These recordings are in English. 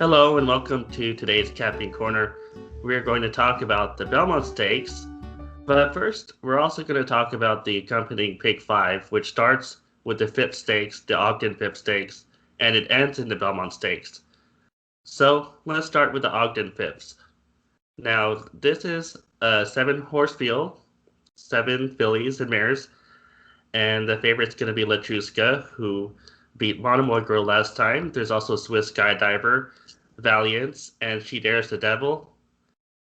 Hello and welcome to today's Capping Corner. We're going to talk about the Belmont Stakes, but first we're also going to talk about the accompanying Pick 5, which starts with the Phipps Stakes, the Ogden Phipps Stakes, and it ends in the Belmont Stakes. So let's start with the Ogden Phipps. Now this is a 7-horse field, 7 fillies and mares, and the favorite's going to be Latruska, who beat Monomoy Girl last time. There's also Swiss Skydiver, Valiance, and She Dares the Devil.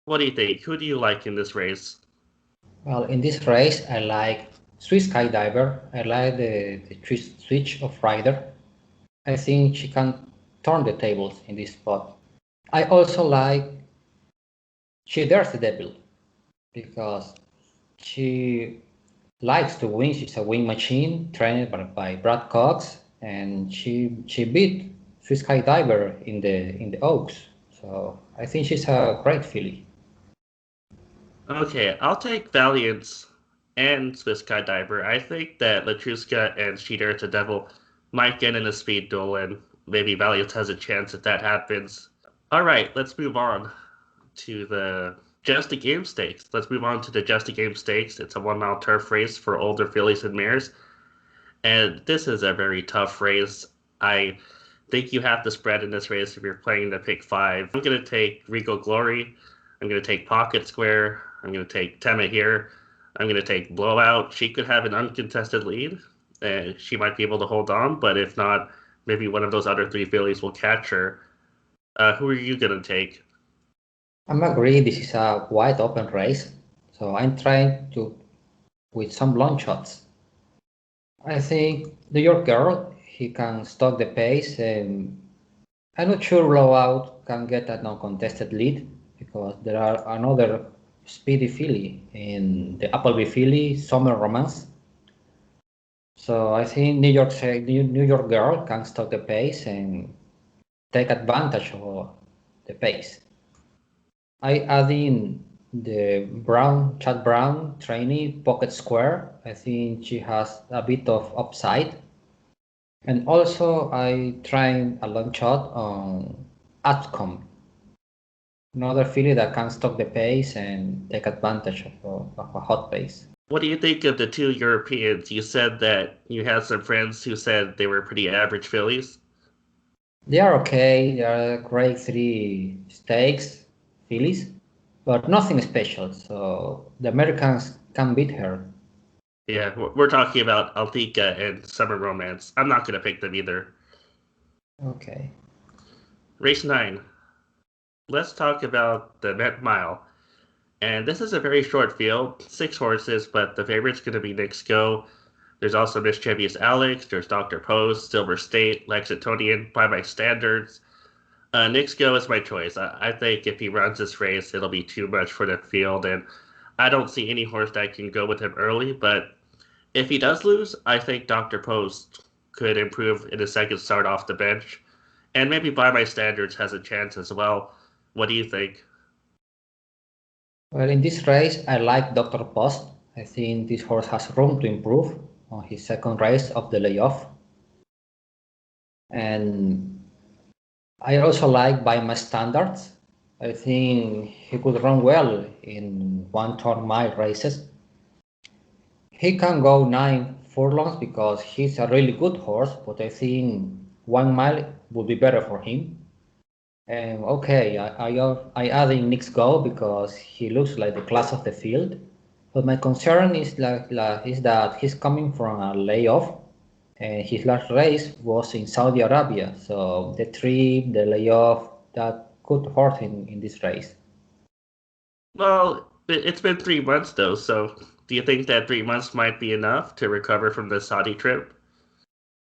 What do you think? Who do you like in this race? Well, in this race, I like Swiss Skydiver. I like the switch of rider. I think she can turn the tables in this spot. I also like She Dares the Devil because she likes to win. She's a win machine trained by Brad Cox, and she beat Swiss Skydiver in the Oaks. So I think she's a great filly. Okay, I'll take Valiance and Swiss Skydiver. I think that Latruska and She Dares the Devil might get in a speed duel, and maybe Valiance has a chance if that happens. All right, let's move on to the Just a Game Stakes. Let's move on to the Just a Game Stakes. It's a 1 mile turf race for older fillies and mares. And this is a very tough race. I think you have to spread in this race if you're playing the pick 5. I'm going to take Regal Glory. I'm going to take Pocket Square. I'm going to take Tema here. I'm going to take Blowout. She could have an uncontested lead, and she might be able to hold on. But if not, maybe one of those other 3 fillies will catch her. Who are you going to take? I'm agree this is a wide open race, so I'm trying to with some long shots. I think New York Girl, he can stalk the pace, and I'm not sure Blowout can get a non-contested lead because there are another speedy filly in the Appleby filly, Summer Romance. So I think New York Girl can stalk the pace and take advantage of the pace. I add in the Chad Brown trainee Pocket Square. I think she has a bit of upside. And also I tried a long shot on Outcome, another filly that can stop the pace and take advantage of a hot pace. What do you think of the 2 Europeans? You said that you had some friends who said they were pretty average fillies. They are okay, they are grade 3 stakes fillies, but nothing special, so the Americans can beat her. Yeah, we're talking about Althika and Summer Romance. I'm not going to pick them either. Okay. Race 9. Let's talk about the Met Mile. And this is a very short field, 6 horses, but the favorite's going to be Nick's Go. There's also Mischievous Alex, there's Dr. Post, Silver State, Lexingtonian, by my standards. Nick's Go is my choice. I think if he runs this race, it'll be too much for the field, and I don't see any horse that can go with him early, but if he does lose, I think Dr. Post could improve in his second start off the bench, and maybe by my standards has a chance as well. What do you think? Well, in this race, I like Dr. Post. I think this horse has room to improve on his second race of the layoff. And I also like by my standards. I think he could run well in 1 turn mile races. He can go 9 furlongs because he's a really good horse, but I think 1 mile would be better for him. And okay, I add in Nick's Go because he looks like the class of the field. But my concern is is that he's coming from a layoff, and his last race was in Saudi Arabia. So the trip, the layoff, that could hurt him in this race. Well, it's been 3 months though, so do you think that 3 months might be enough to recover from the Saudi trip?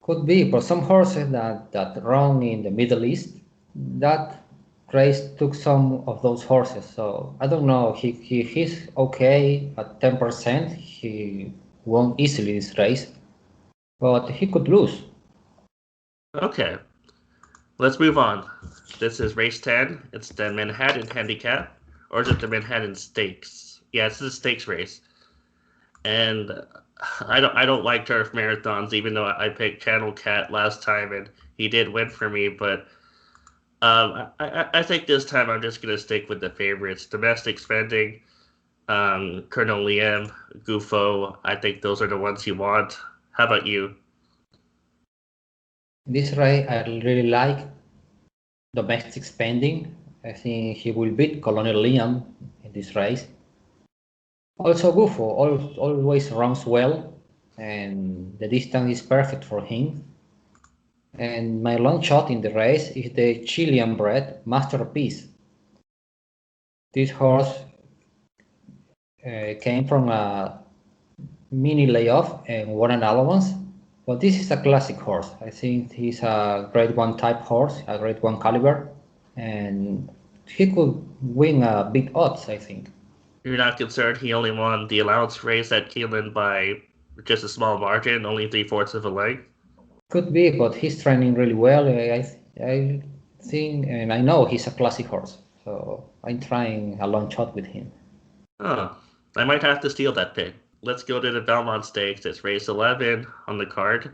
Could be, but some horses that run in the Middle East, that race took some of those horses. So I don't know. He's okay at 10%. He won easily this race, but he could lose. Okay, let's move on. This is race 10. It's the Manhattan Handicap, or is it the Manhattan Stakes? Yeah, it's the stakes race. And I don't like turf marathons, even though I picked Channel Cat last time and he did win for me. But I think this time I'm just gonna stick with the favorites. Domestic spending, Colonel Liam, Gufo. I think those are the ones you want. How about you? This race I really like domestic spending. I think he will beat Colonel Liam in this race. Also, Gufo always runs well, and the distance is perfect for him. And my long shot in the race is the Chilean bred Masterpiece. This horse came from a mini layoff and won an allowance, but this is a classic horse. I think he's a grade 1 type horse, a grade 1 caliber, and he could win big odds, I think. You're not concerned he only won the allowance race at Keeneland by just a small margin, only three-fourths of a length? Could be, but he's training really well. I think, and I know he's a classic horse, so I'm trying a long shot with him. Oh, I might have to steal that pick. Let's go to the Belmont Stakes. It's race 11 on the card.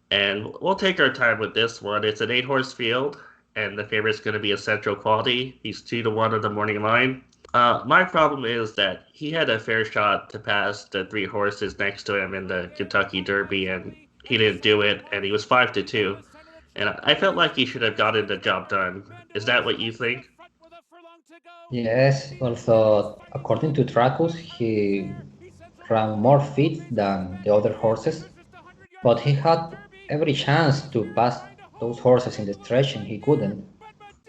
And we'll take our time with this one. It's an 8-horse field, and the favorite's going to be Essential Quality. He's 2-1 on the morning line. My problem is that he had a fair shot to pass the 3 horses next to him in the Kentucky Derby, and he didn't do it, and he was 5-2. And I felt like he should have gotten the job done. Is that what you think? Yes, also according to Tracus, he ran more feet than the other horses, but he had every chance to pass those horses in the stretch and he couldn't.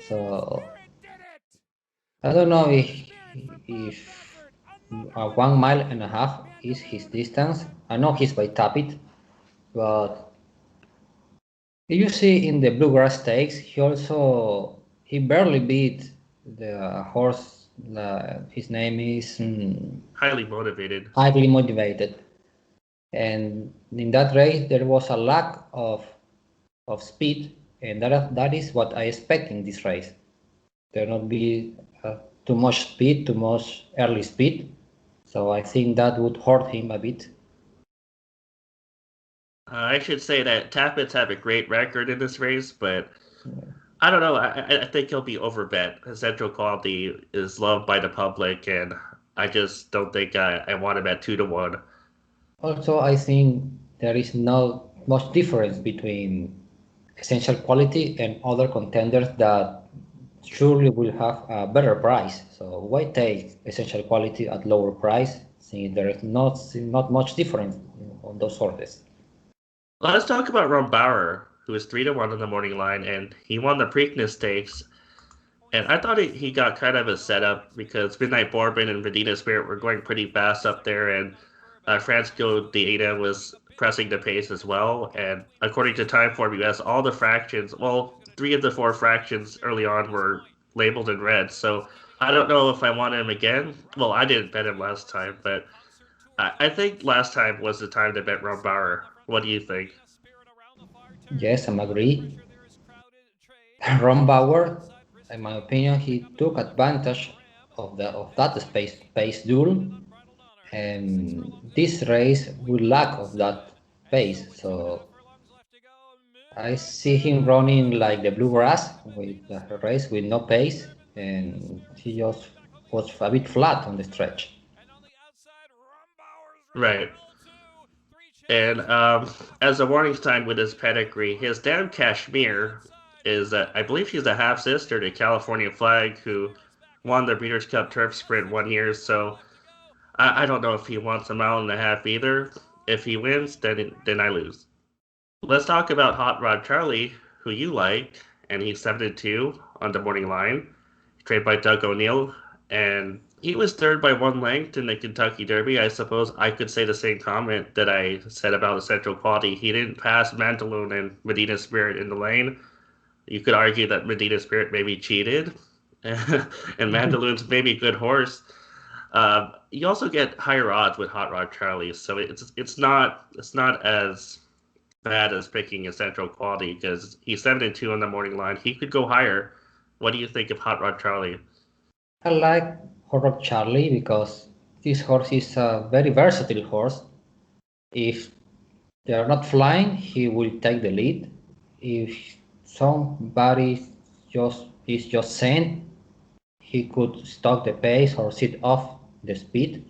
So I don't know if 1.5 miles is his distance. I know he's by Tapit, but you see in the Bluegrass Stakes, he barely beat the horse. His name is Highly motivated. highly motivated, and in that race there was a lack of speed, and that is what I expect in this race. There not be too much speed, too much early speed. So I think that would hurt him a bit. I should say that Tappets have a great record in this race, but I don't know. I think he'll be overbet. His central quality is loved by the public, and I just don't think I want him at 2-1. Also, I think there is not much difference between essential quality and other contenders that surely will have a better price. So why take essential quality at lower price since there is not much difference on those horses? Let's talk about Ronbauer, who is 3-1 on the morning line, and he won the Preakness Stakes. And I thought he got kind of a setup because Midnight Bourbon and Medina Spirit were going pretty fast up there, and Francisco Dieta was pressing the pace as well. And according to Timeform US, all the fractions, well, 3 of the 4 fractions early on were labeled in red. So I don't know if I want him again. Well, I didn't bet him last time, but I think last time was the time to bet Ronbauer. What do you think? Yes, I agree. Ronbauer, in my opinion, he took advantage of that space duel, and this race will lack of that pace. So I see him running like the bluegrass with the race with no pace, and he just was a bit flat on the stretch. Right. And as a warning sign with his pedigree, his dam Kashmir is, I believe she's a half sister to California Flag, who won the Breeders' Cup Turf Sprint 1 year. So I don't know if he wants a mile and a half either. If he wins, then I lose. Let's talk about Hot Rod Charlie, who you like, and he's 7-2 on the morning line, trained by Doug O'Neill, and he was third by 1 length in the Kentucky Derby. I suppose I could say the same comment that I said about Essential Quality. He didn't pass Mandaloon and Medina Spirit in the lane. You could argue that Medina Spirit maybe cheated, and Mandaloon's maybe a good horse. You also get higher odds with Hot Rod Charlie, so it's not as bad as picking Essential Quality because he's 7-2 on the morning line. He could go higher. What do you think of Hot Rod Charlie? I like Horror Charlie because this horse is a very versatile horse. If they are not flying, he will take the lead. If somebody just saying he could stalk the pace or sit off the speed.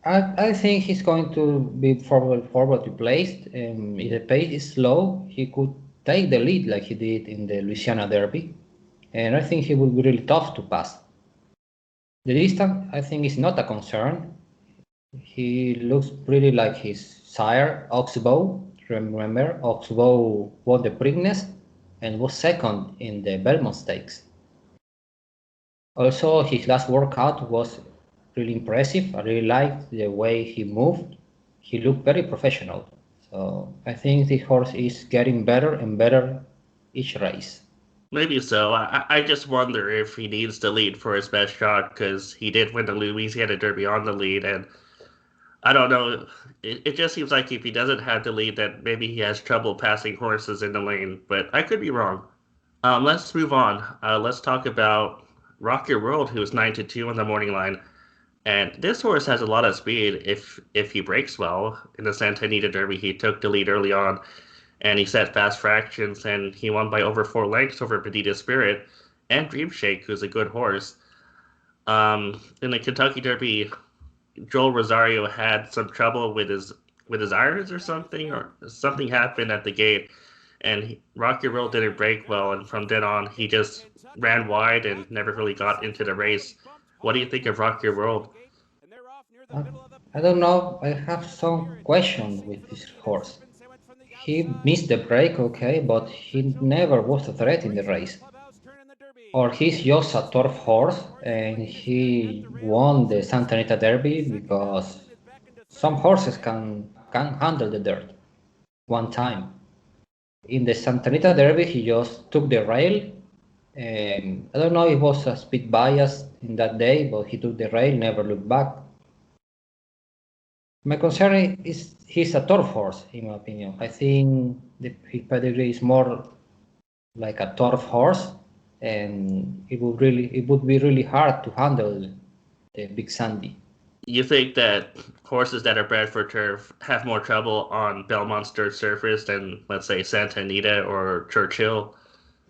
I think he's going to be forwardly placed. If the pace is slow, he could take the lead like he did in the Louisiana Derby, and I think he will be really tough to pass. The distance, I think, is not a concern. He looks pretty like his sire, Oxbow. Remember, Oxbow won the Preakness and was second in the Belmont Stakes. Also, his last workout was really impressive. I really liked the way he moved. He looked very professional. So I think this horse is getting better and better each race. Maybe so. I just wonder if he needs to lead for his best shot because he did win the Louisiana Derby on the lead, and I don't know. It just seems like if he doesn't have the lead, that maybe he has trouble passing horses in the lane. But I could be wrong. Let's move on. Let's talk about Rock Your World, who is 9-2 on the morning line. And this horse has a lot of speed if he breaks well. In the Santa Anita Derby, he took the lead early on, and he set fast fractions, and he won by over 4 lengths over Petita Spirit and Dream Shake, who's a good horse. In the Kentucky Derby, Joel Rosario had some trouble with his irons or something happened at the gate, and Rocky Road didn't break well, and from then on he just ran wide and never really got into the race. What do you think of Rocky Road? I, I don't know. I have some question with this horse. He missed the break, okay, but he never was a threat in the race. Or he's just a turf horse and he won the Santa Anita Derby because some horses can handle the dirt one time. In the Santa Anita Derby, he just took the rail. And I don't know if it was a speed bias in that day, but he took the rail, never looked back. My concern is he's a turf horse, in my opinion. I think his pedigree is more like a turf horse, and it would be really hard to handle the Big Sandy. You think that horses that are bred for turf have more trouble on Belmont's dirt surface than, let's say, Santa Anita or Churchill?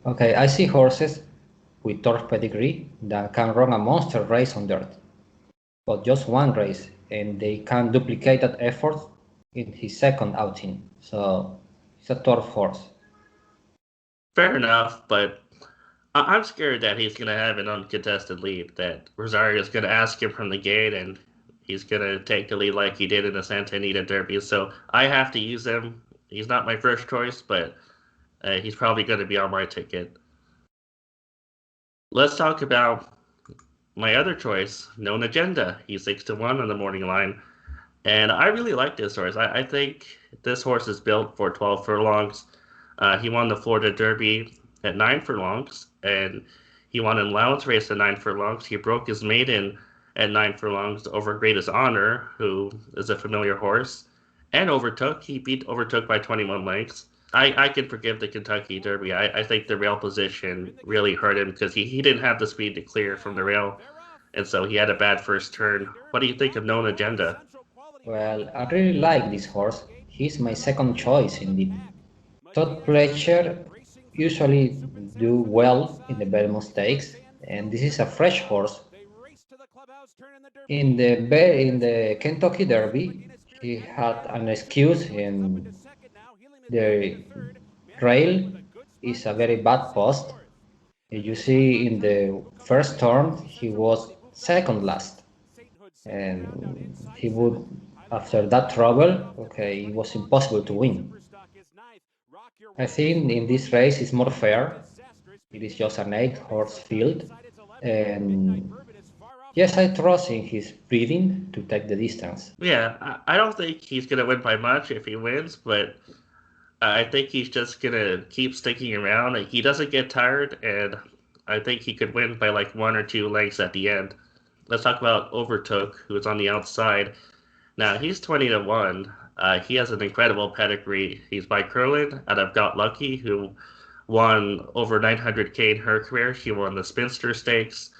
Okay, I see horses with turf pedigree that can run a monster race on dirt, but just one race, and they can duplicate that effort in his second outing. So it's a turf horse. Fair enough, but I'm scared that he's going to have an uncontested lead, that Rosario is going to ask him from the gate and he's going to take the lead like he did in the Santa Anita Derby. So I have to use him. He's not my first choice, but he's probably going to be on my ticket. Let's talk about my other choice, Known Agenda. He's 6-1 on the morning line. And I really like this horse. I think this horse is built for 12 furlongs. He won the Florida Derby at 9 furlongs, and he won an allowance race at 9 furlongs. He broke his maiden at 9 furlongs over Greatest Honor, who is a familiar horse, and Overtook. He beat Overtook by 21 lengths. I can forgive the Kentucky Derby. I think the rail position really hurt him because he didn't have the speed to clear from the rail, and so he had a bad first turn. What do you think of Known Agenda? Well, I really like this horse. He's my second choice indeed. Todd Pletcher usually do well in the Belmont Stakes, and this is a fresh horse. In the Kentucky Derby, he had an excuse, and the rail is a very bad post. You see, in the first turn, he was second last, and he would, after that trouble, okay, it was impossible to win. I think in this race it's more fair. It is just an 8-horse field, and yes, I trust in his breeding to take the distance. Yeah, I don't think he's going to win by much if he wins, but I think he's just going to keep sticking around. He doesn't get tired, and I think he could win by like 1 or 2 lengths at the end. Let's talk about Overtook, who's on the outside. Now, he's 20-1. He has an incredible pedigree. He's by Curlin out of Got Lucky, who won over 900K in her career. She won the Spinster Stakes.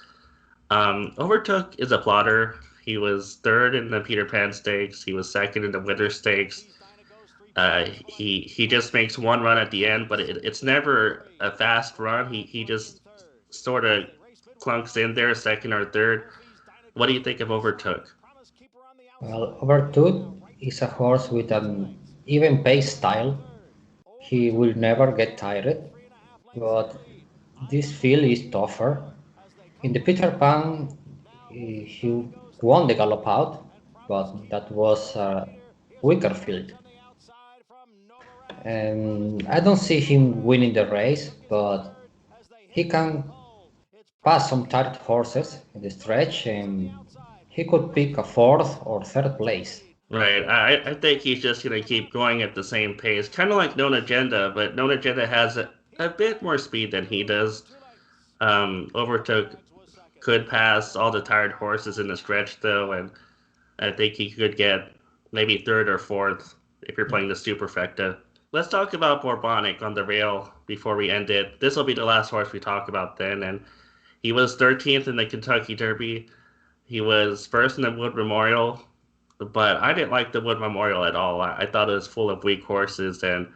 Overtook is a plotter. He was third in the Peter Pan Stakes. He was second in the Winter Stakes. He just makes one run at the end, but it's never a fast run. He just sort of clunks in there, second or third. What do you think of Overtook? Well, Overdue is a horse with an even pace style. He will never get tired, but this field is tougher. In the Peter Pan, he won the gallop out, but that was a weaker field. And I don't see him winning the race, but he can pass some tired horses in the stretch, and he could pick a fourth or third place. Right. I think he's just gonna keep going at the same pace, kind of like Known Agenda, but Known Agenda has a bit more speed than he does. Overtook could pass all the tired horses in the stretch though, and I think he could get maybe third or fourth if you're playing the superfecta. Let's talk about Bourbonic on the rail before we end it. This will be the last horse we talk about then, and he was 13th in the Kentucky Derby. He was first in the Wood Memorial, but I didn't like the Wood Memorial at all. I thought it was full of weak horses, and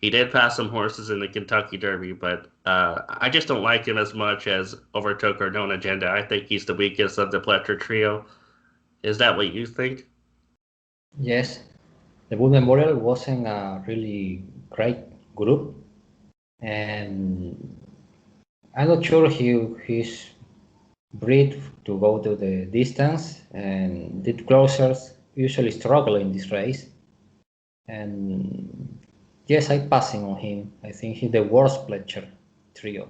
he did pass some horses in the Kentucky Derby, but I just don't like him as much as Overtook or Known Agenda. I think he's the weakest of the Pletcher trio. Is that what you think? Yes, the Bull Memorial wasn't a really great group, and I'm not sure he's bred to go to the distance, and the closers usually struggle in this race. And yes, I'm passing on him. I think he's the worst Pletcher trio.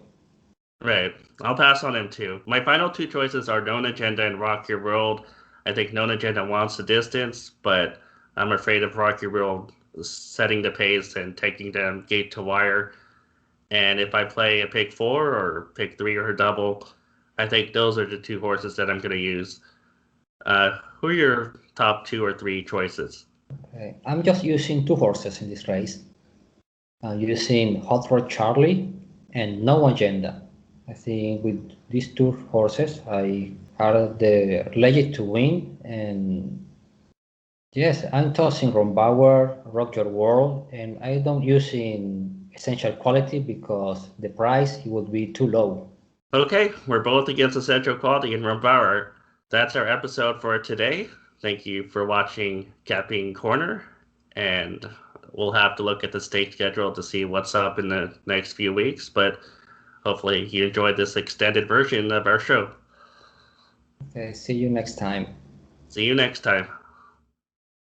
Right. I'll pass on him too. My final two choices are Known Agenda and Rock Your World. I think Known Agenda wants the distance, but I'm afraid of Rock Your World setting the pace and taking them gate to wire. And if I play a pick four or pick three or a double, I think those are the two horses that I'm going to use. Who are your top two or three choices? I'm just using two horses in this race. I'm using Hot Rod Charlie and No Agenda. I think with these two horses, I are the legit to win. And yes, I'm tossing Ronbauer, Rock Your World, and I don't using Essential Quality because the price would be too low. Okay, we're both against Essential Quality and Ronbauer. That's our episode for today. Thank you for watching Capping Corner, and we'll have to look at the stake schedule to see what's up in the next few weeks, but hopefully you enjoyed this extended version of our show. Okay, see you next time. See you next time.